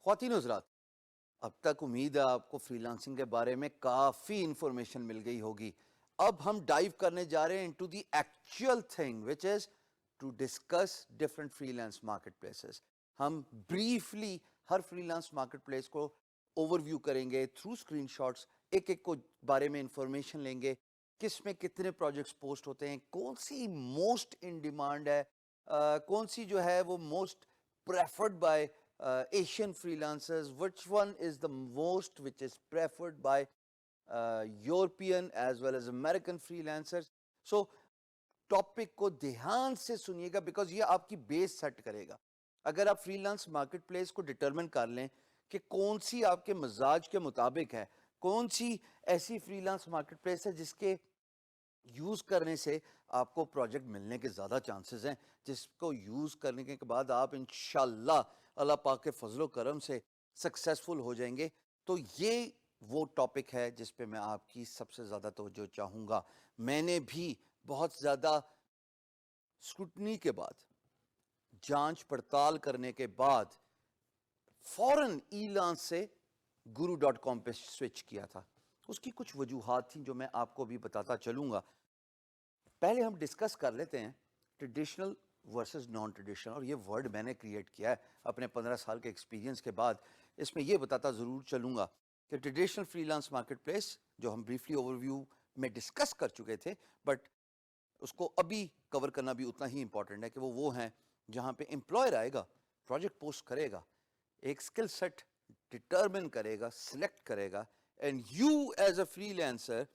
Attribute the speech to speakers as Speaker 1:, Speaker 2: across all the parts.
Speaker 1: ख्वातीन हज़रात, अब तक उम्मीद है आपको फ्रीलांसिंग के बारे में काफ़ी इंफॉर्मेशन मिल गई होगी। अब हम डाइव करने जा रहे हैं into the actual thing which is to discuss different freelance market places. हम ब्रीफली हर फ्रीलांस मार्केट प्लेस को ओवरव्यू करेंगे थ्रू स्क्रीनशॉट्स, एक एक को बारे में इंफॉर्मेशन लेंगे, किस में कितने प्रोजेक्ट्स पोस्ट होते हैं, कौन सी मोस्ट इन डिमांड है, कौन सी जो है वो most preferred bye Asian freelancers, which one is the most which is preferred by European as well as American freelancers. So topic को ध्यान से सुनिएगा बिकॉज ये आपकी बेस सेट करेगा। अगर आप फ्रीलांस मार्केट प्लेस को डिटरमिन कर लें कि कौन सी आपके मजाज के मुताबिक है, कौन सी ऐसी फ्रीलांस मार्केट प्लेस है जिसके यूज़ करने से आपको प्रोजेक्ट मिलने के ज़्यादा चांसेस हैं, जिसको यूज़ करने के बाद आप इंशाल्लाह अल्लाह पाक के फजलो करम से सक्सेसफुल हो जाएंगे, तो ये वो टॉपिक है जिस पे मैं आपकी सबसे ज़्यादा तवज्जो चाहूँगा। मैंने भी बहुत ज़्यादा स्क्रूटनी के बाद, जांच पड़ताल करने के बाद फ़ौरन ईलांस से guru.com पे स्विच किया था। उसकी कुछ वजूहात थी जो मैं आपको भी बताता चलूँगा। पहले हम डिस्कस कर लेते हैं ट्रेडिशनल वर्सेस नॉन ट्रेडिशनल, और ये वर्ड मैंने क्रिएट किया है अपने 15 साल के एक्सपीरियंस के बाद। इसमें ये बताता ज़रूर चलूँगा कि ट्रेडिशनल फ्रीलांस मार्केट प्लेस जो हम ब्रीफली ओवरव्यू में डिस्कस कर चुके थे, बट उसको अभी कवर करना भी उतना ही इंपॉर्टेंट है कि वो हैं जहाँ पे एम्प्लॉयर आएगा, प्रोजेक्ट पोस्ट करेगा, एक स्किल सेट डिटरमिन करेगा, सिलेक्ट करेगा, and you as a freelancer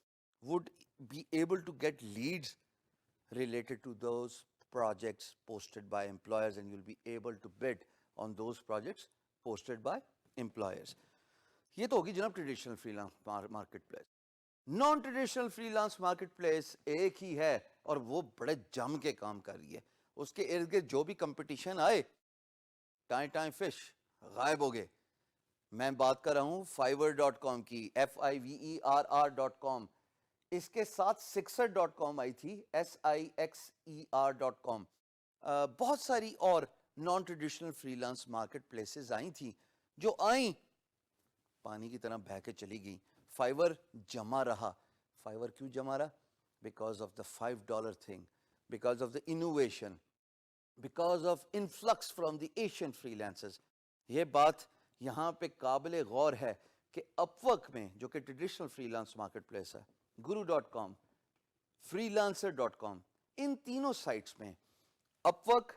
Speaker 1: would be able to get leads related to those projects posted by employers, and you'll be able to bid on those projects posted by employers. ये तो होगी जनाब traditional freelance market place. Non traditional freelance market place एक ही है और वो बड़े जम के काम कर रही है। उसके इर्द गिर्द जो भी कंपटीशन आए, टाइम टाइम फिश गायब हो गए। मैं बात कर रहा हूँ fiverr.com की, FIVERR.com। इसके साथ Sixer.com आई थी, SIXER.com। बहुत सारी और non traditional freelance market places I थी, जो आई पानी की तरह बह के चली गई। फाइवर जमा रहा। फाइवर क्यों जमा रहा? Because of the $5 thing, because of the innovation, because of influx from the Asian freelancers. ये बात यहाँ पे काबिल गौर है कि अपवर्क में, जो कि ट्रेडिशनल फ्रीलांस मार्केट प्लेस है, guru.com, freelancer.com, इन तीनों साइट्स में, अपवर्क,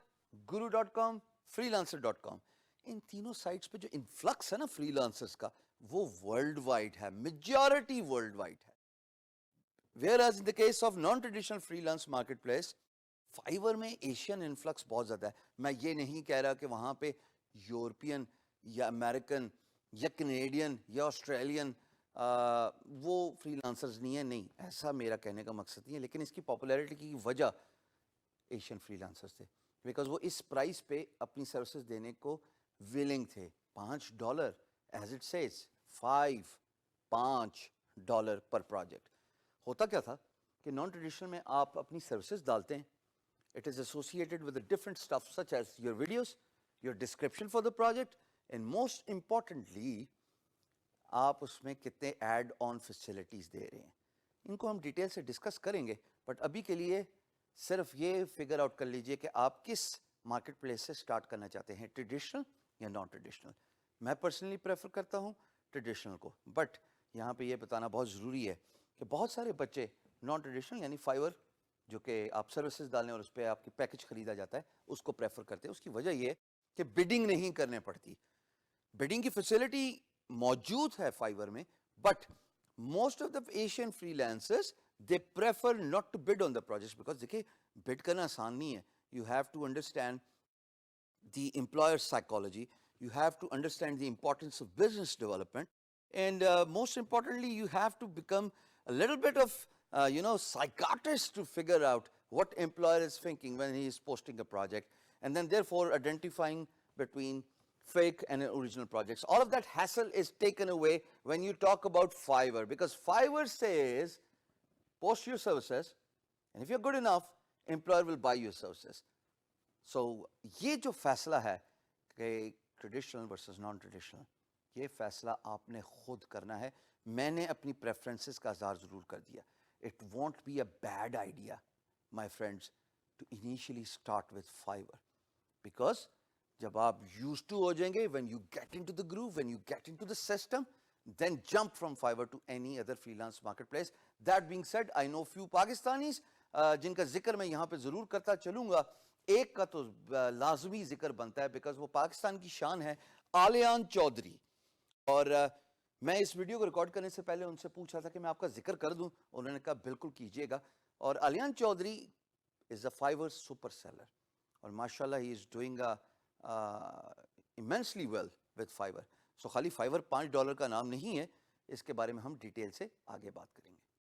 Speaker 1: guru.com, freelancer.com, इन तीनों साइट्स पे जो इन्फ्लक्स है ना फ्रीलांसर्स का, वो वर्ल्ड वाइड है, मेजॉरिटी वर्ल्ड वाइड है। Whereas in the case of non-traditional freelance marketplace, Fiverr में एशियन इन्फ्लक्स बहुत ज़्यादा है। मैं ये नहीं कह रहा कि वहाँ पे यूरोपियन या अमेरिकन या कनेडियन या ऑस्ट्रेलियन वो फ्रीलांसर्स नहीं है, नहीं, ऐसा मेरा कहने का मकसद नहीं है। लेकिन इसकी पॉपुलैरिटी की वजह एशियन फ्रीलांसर्स थे, बिकॉज वो इस प्राइस पे अपनी सर्विसेज देने को विलिंग थे। $5, एज इट सेज, $5 पर प्रोजेक्ट। होता क्या था कि नॉन ट्रेडिशनल में आप अपनी सर्विसेज डालते हैं, it is associated with the different stuff such as your videos, your description for the project, and most importantly आप उसमें कितने एड ऑन फैसिलिटीज़ दे रहे हैं। इनको हम डिटेल से डिस्कस करेंगे, बट अभी के लिए सिर्फ ये फिगर आउट कर लीजिए कि आप किस मार्केट प्लेस से स्टार्ट करना चाहते हैं, ट्रेडिशनल या नॉन ट्रेडिशनल। मैं पर्सनली प्रेफर करता हूँ ट्रेडिशनल को, बट यहाँ पे ये बताना बहुत ज़रूरी है कि बहुत सारे बच्चे नॉन ट्रेडिशनल यानी फाइवर, जो कि आप सर्विसेज डालें और उस पर आपकी पैकेज खरीदा जाता है, उसको प्रेफर करते हैं। उसकी वजह ये है कि बिडिंग नहीं करने पड़ती। बिडिंग की फैसिलिटी मौजूद है फाइवर में, but most of the Asian freelancers they prefer not to bid on the project, because देखिए बिड करना आसान नहीं है। You have to understand the employer psychology, you have to understand the importance of business development, and most importantly you have to become a little bit of psychiatrist to figure out what employer is thinking when he is posting a project, and then therefore identifying between fake and original projects. All of that hassle is taken away when you talk about Fiverr, because Fiverr says post your services, and if you're good enough, employer will buy your services. سو یہ جو فیصلہ ہے کہ traditional versus non traditional, یہ فیصلہ آپ نے خود کرنا ہے. میں نے اپنی پریفرنسز کا اظہار ضرور کر دیا. It won't be a bad idea my friends to initially start with Fiverr, because جب آپ یوز ٹو ہو جائیں گے، when you get into the groove, when you get into the system, then jump from Fiverr to any other freelance marketplace. That being said, I know few Pakistanis جن کا ذکر میں یہاں پہ ضرور کرتا چلوں گا. ایک کا تو لازمی ذکر بنتا ہے بیکاز وہ پاکستان کی شان ہے، عالیان چودھری. اور میں اس ویڈیو کو ریکارڈ کرنے سے پہلے ان سے پوچھا تھا کہ میں آپ کا ذکر کر دوں، انہوں نے کہا بالکل کیجیے گا. اور Aliyan Chaudhry is a Fiverr super seller, اور ماشاء اللہ ہی is doing immensely well with Fiverr. So خالی فائیور $5 کا نام نہیں ہے، اس کے بارے میں ہم ڈیٹیل سے آگے بات کریں.